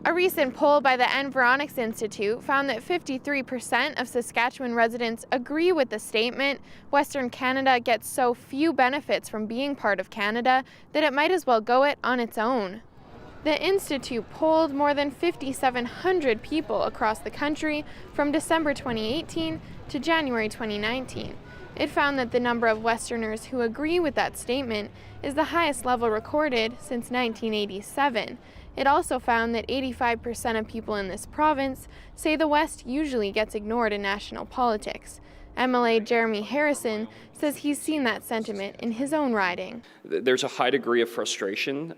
A recent poll by the Environics Institute found that 53% of Saskatchewan residents agree with the statement, Western Canada gets so few benefits from being part of Canada that it might as well go it on its own. The Institute polled more than 5,700 people across the country from December 2018 to January 2019. It found that the number of Westerners who agree with that statement is the highest level recorded since 1987. It also found that 85% of people in this province say the West usually gets ignored in national politics. MLA Jeremy Harrison says he's seen that sentiment in his own riding. There's a high degree of frustration,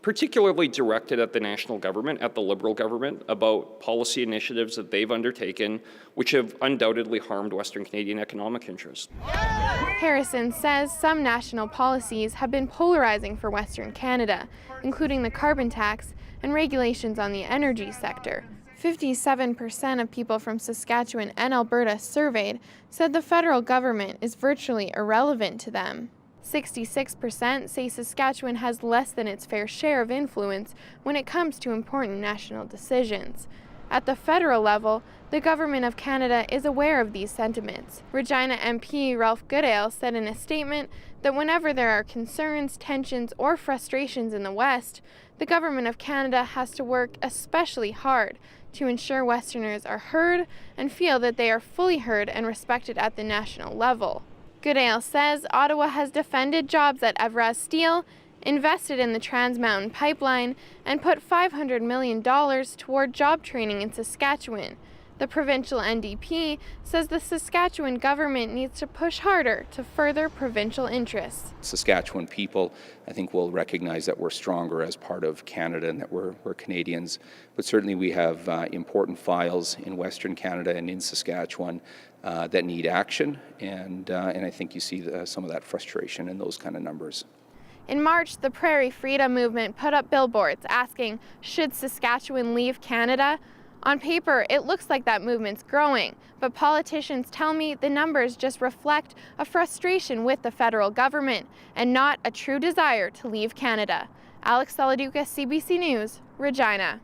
particularly directed at the national government, at the Liberal government, about policy initiatives that they've undertaken, which have undoubtedly harmed Western Canadian economic interests. Harrison says some national policies have been polarizing for Western Canada, including the carbon tax and regulations on the energy sector. 57% of people from Saskatchewan and Alberta surveyed said the federal government is virtually irrelevant to them. 66% say Saskatchewan has less than its fair share of influence when it comes to important national decisions. At the federal level, the Government of Canada is aware of these sentiments. Regina MP Ralph Goodale said in a statement that whenever there are concerns, tensions, or frustrations in the West, the Government of Canada has to work especially hard to ensure Westerners are heard and feel that they are fully heard and respected at the national level. Goodale says Ottawa has defended jobs at Evraz Steel, invested in the Trans Mountain Pipeline, and put $500 million toward job training in Saskatchewan. The provincial NDP says the Saskatchewan government needs to push harder to further provincial interests. Saskatchewan people, I think, will recognize that we're stronger as part of Canada and that we're Canadians. But certainly we have important files in Western Canada and in Saskatchewan that need action, and I think you see some of that frustration in those kind of numbers. In March, the Prairie Freedom Movement put up billboards asking, should Saskatchewan leave Canada? On paper, it looks like that movement's growing, but politicians tell me the numbers just reflect a frustration with the federal government and not a true desire to leave Canada. Alex Saladuka, CBC News, Regina.